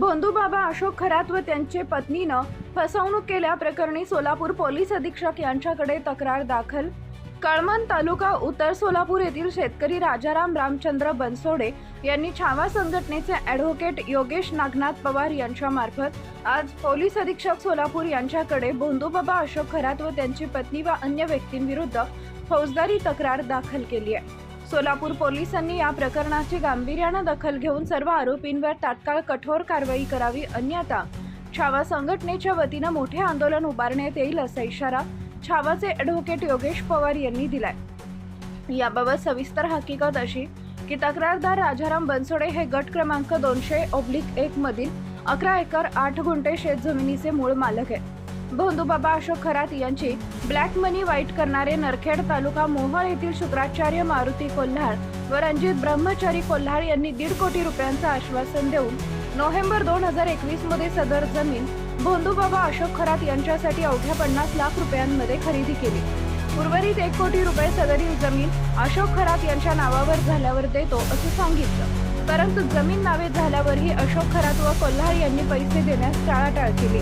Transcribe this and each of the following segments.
भोंदूबाबा अशोक खरात व त्यांचे पत्नीनं फसवणूक केल्याप्रकरणी सोलापूर पोलीस अधीक्षक यांच्याकडे तक्रार दाखल. कळमन तालुका उत्तर सोलापूर येथील शेतकरी राजाराम रामचंद्र बनसोडे यांनी छावा संघटनेचे ॲडव्होकेट योगेश नागनाथ पवार यांच्या मार्फत आज पोलीस अधीक्षक सोलापूर यांच्याकडे भोंदूबाबा अशोक खरात व त्यांची पत्नी व अन्य व्यक्तींविरुद्ध फौजदारी तक्रार दाखल केली आहे. सोलापूर पोलिसांनी या प्रकरणाची गांभीर्याने दखल घेऊन सर्व आरोपींवर तात्काळ कठोर कारवाई करावी, अन्यथा छावा संघटनेच्या वतीने मोठे आंदोलन उभारण्यात येईल असा इशारा छावाचे ॲडव्होकेट योगेश पवार यांनी दिलाय. याबाबत सविस्तर हकीकत अशी की तक्रारदार राजाराम बनसोडे हे गट क्रमांक 200/1 मधील 11 एकर 8 गुंठे शेत जमिनीचे मूळ मालक आहेत. भोंदूबाबा अशोक खरात यांची ब्लॅक मनी वाईट करणारे नरखेड तालुका मोहोळ येथील शुक्राचार्य मारुती कोल्हाळ व रणजित ब्रह्मचारी कोल्हाळ यांनी 1.5 कोटी रुपयांचं आश्वासन देऊन नोव्हेंबर 2021 मध्ये सदर जमीन भोंदूबाबा अशोक खरात यांच्यासाठी अवघ्या 50 लाख रुपयांमध्ये खरेदी केली. उर्वरित 1 कोटी रुपये सदरील जमीन अशोक खरात यांच्या नावावर झाल्यावर देतो असं सांगितलं, परंतु जमीन नावे झाल्यावरही अशोक खरात व कोल्हाळ यांनी पैसे देण्यास टाळाटाळ केली.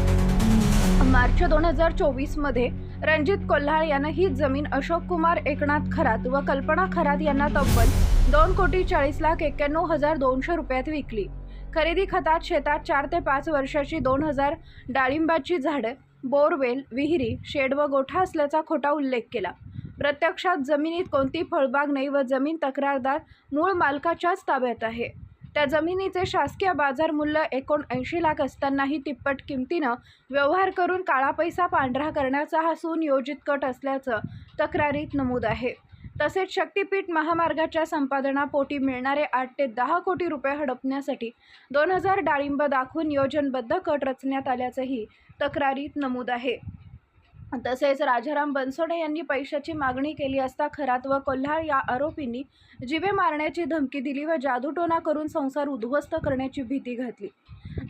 मार्च 2024 मध्ये रणजित कोल्हाळ यांना ही जमीन अशोक कुमार एकनाथ खरात व कल्पना खरात यांना तब्बल 2,40,91,200 रुपयात विकली. खरेदी खतात शेतात 4 ते 5 वर्षाची 2,000 डाळिंबाची झाडं, बोरवेल, विहिरी, शेड व गोठा असल्याचा खोटा उल्लेख केला. प्रत्यक्षात जमिनीत कोणती फळबाग नाही व जमीन तक्रारदार मूळ मालकाच्याच ताब्यात आहे. त्या जमिनीचे शासकीय बाजार मूल्य 79 लाख असतानाही तिप्पट किमतीनं व्यवहार करून काळा पैसा पांढरा करण्याचा हा सुनियोजित कट असल्याचं तक्रारीत नमूद आहे. तसेच शक्तीपीठ महामार्गाच्या संपादनापोटी मिळणारे 8 ते 10 कोटी रुपये हडपण्यासाठी 2,000 डाळिंब दाखवून नियोजनबद्ध कट रचण्यात आल्याचंही तक्रारीत नमूद आहे. तसेच राजाराम बनसोडे यांनी पैशाची मागणी केली असता खरात व कोल्हाळ या आरोपींनी जीवे मारण्याची धमकी दिली व जादूटोणा करून संसार उद्ध्वस्त करण्याची भीती घातली.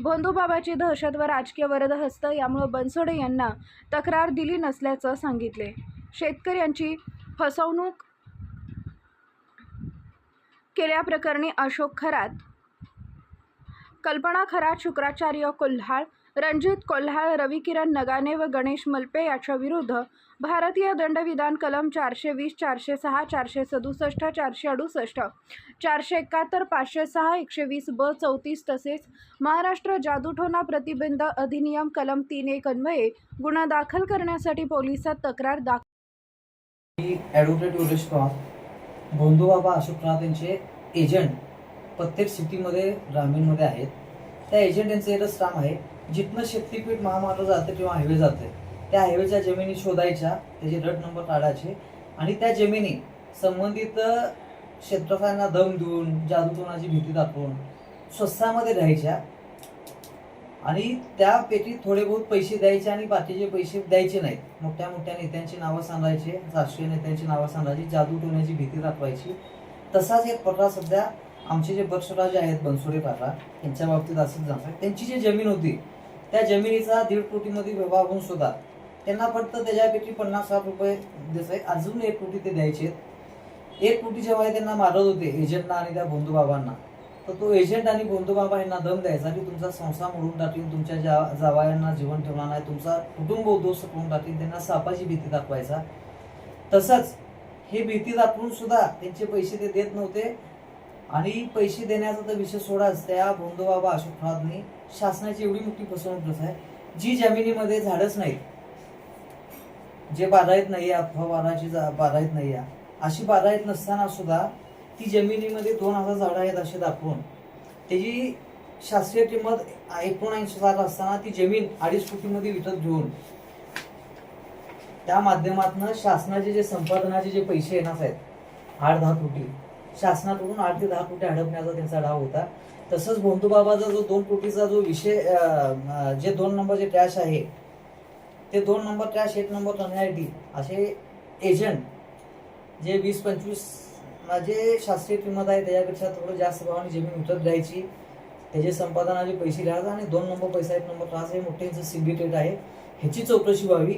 भोंदूबाबाची दहशत व राजकीय वरदहस्त यामुळे बनसोडे यांना तक्रार दिली नसल्याचं सांगितले. शेतकऱ्यांची फसवणूक केल्याप्रकरणी अशोक खरात, कल्पना खरात, शुक्राचार्य कोल्हाळ, रणजित कोल्हाळ, रविकिरण नगाने व गणेश मलपे याच्या विरुद्ध भारतीय दंडविधान कलम 420, 406, 467, 468, 471, 506, 120(ब), 34 तसेच महाराष्ट्र जादूटोणा प्रतिबंध अधिनियम कलम 3(1) अन्वये गुन्हा दाखल करण्यासाठी पोलिसात तक्रार दाखल. ॲडव्होकेट योगेश पवार, भोंदूबाबा अशोक खरात यांचे एजंट प्रत्येक सिटीमध्ये ग्रामीणमध्ये आहेत. त्या एजंट यांचं एकच काम आहे, जिथनं शक्तीपीठ महामार्ग जाते किंवा हायवे जाते त्या हायवेच्या जमिनी शोधायच्या, त्याचे रट नंबर काढायचे आणि त्या जमिनी संबंधित क्षेत्रफळांना दम देऊन जादूटोणाची भीती दाखवून स्वस्तामध्ये राहायच्या आणि त्यापैकी थोडे बहुत पैसे द्यायचे आणि बाकीचे पैसे द्यायचे नाहीत. मोठ्या मोठ्या नेत्यांची नावं सांगायचे, राष्ट्रीय नेत्यांची नावं सांगायची, जादूटोण्याची भीती दाखवायची. तसाच एक प्रकार सध्या आमचे जे बक्षराजे आहेत बनसोडे काका यांच्या बाबतीत असंच झालं. त्यांची जी जमीन होती त्या जमिनीचा 1.5 कोटीमध्ये व्यवहार होऊन सुद्धा त्यांना फक्त त्याच्यापैकी 50 लाख रुपये द्यायचे, अजून 1 कोटी ते द्यायचे. 1 कोटी जेव्हा त्यांना मारत होते एजंटना आणि त्या भोंदूबाबांना, तर तो एजंट आणि भोंदूबाबा यांना दम द्यायचा की तुमचा संसार मोडून टाकीन, तुमच्या जावयांना जीवन ठेवणार नाही, तुमचा कुटुंब उद्ध्वस्त करून टाकीन, त्यांना सापाची भीती दाखवायचा. तसंच हे भीती दाखवून सुद्धा त्यांचे पैसे ते देत नव्हते आणि पैसे देण्याचा तर विषय सोडाच, त्या भोंदूबाबा अशोक खरातनी शासनाची एवढी मोठी फसवणूक आहे. जी जमिनीमध्ये झाडच नाहीत, जे बाराईत नाही, बाराची बाराईत नाही, अशी बाराईत नसताना सुद्धा ती जमिनीमध्ये 2,000 झाडं आहेत असे दाखवून त्याची शासकीय किंमत 79 लाख असताना ती जमीन 2.5 कोटीमध्ये विकत घेऊन त्या माध्यमातून शासनाचे जे संपादनाचे जे पैसे येणार आहेत 8-10 कोटी शासनाकडून 8 ते 10 कोटी हडपण्याचा त्यांचा डाव होता. तसंच भोंदूबाबाचा जो 2 कोटीचा जो विषय, जे 2 नंबरचे कॅश आहे ते 2 नंबर कॅश 1 नंबर करण्यासाठी असे एजंट जे 20-25 जे शासकीय किंमत आहे त्याच्यापेक्षा थोडं जास्त भावाने जमीन विकत द्यायची, त्याचे संपादनाचे पैसे घ्यायचे आणि 2 नंबर पैसा 1 नंबर क्लास हे मोठे सिंडिकेट आहे. ह्याची चौकशी व्हावी.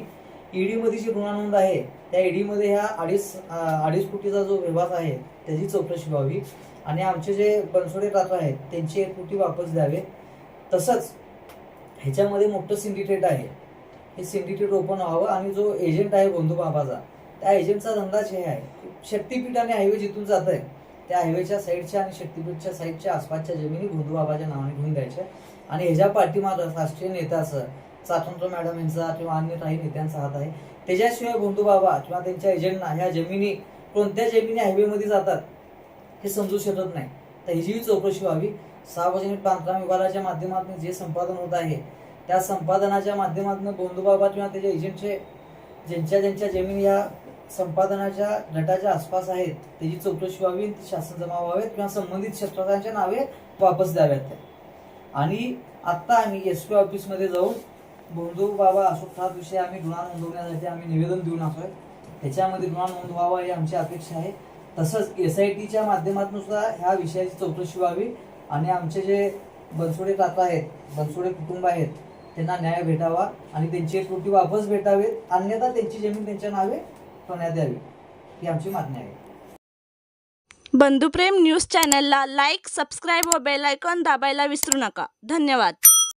ईडी मध्ये जी गुन्हा नोंद आहे त्या ईडी मध्ये ह्या 2.5 कोटीचा जो व्यवहार आहे त्याची चौकशी व्हावी आणि आमचे जे बनसोडे काका आहेत त्यांचे 1 कोटी वापस द्यावे. तसंच ह्याच्यामध्ये मोठं सिंडिकेट आहे, हे सिंडिकेट ओपन व्हावं आणि जो एजंट आहे बंधू बाबाचा, त्या एजंटचा धंदाच हे आहे, शक्तीपीठ आणि हायवे जिथून जात आहे त्या हायवेच्या साईडच्या आणि शक्तीपीठच्या साईडच्या आसपासच्या जमिनी बंधू बाबाच्या नावाने घेऊन द्यायच्या आणि ह्याच्या पाठीमागं राष्ट्रीय नेत्याचं स्वातंत्र्य मॅडम यांचा किंवा अन्य काही नेत्यांचा हात आहे. त्याच्याशिवाय बंधू बाबा किंवा त्यांच्या एजंटना ह्या जमिनी कोणत्या जमिनी हायवेमध्ये जातात हे समजू शकत नाही. तर ह्याची चौकशी व्हावी. सार्वजनिक बांधकाम विभागाच्या माध्यमातून जे संपादन होत आहे त्या संपादनाच्या माध्यमातून बंधू बाबा किंवा त्याच्या एजंटचे ज्यांच्या जमिनी या संपादनाच्या गटाच्या आसपास आहेत त्याची चौकशी व्हावी, ती शासन जमा व्हावेत किंवा संबंधित क्षेत्राच्या नावे वापस द्याव्यात. आणि आत्ता आम्ही SP ऑफिसमध्ये जाऊन बंधू बाबा अशोक थरात विषयी आम्ही गुन्हा नोंदवण्यासाठी आम्ही निवेदन देऊन आलोय. त्याच्यामध्ये गुन्हा नोंदवावा ही आमची अपेक्षा आहे. तसंच SITच्या माध्यमातून सुद्धा ह्या विषयाची चौकशी व्हावी आणि आमचे जे बनसोडे काका आहेत, बनसोडे कुटुंब आहेत, त्यांना न्याय भेटावा आणि त्यांची त्रुटी वापस भेटावेत, अन्यथा त्यांची जमीन त्यांच्या नावे करण्यात यावी ही आमची मागणी आहे. बंधुप्रेम न्यूज चॅनलला लाईक, सबस्क्राईब व बेल आयकॉन दाबायला विसरू नका. धन्यवाद.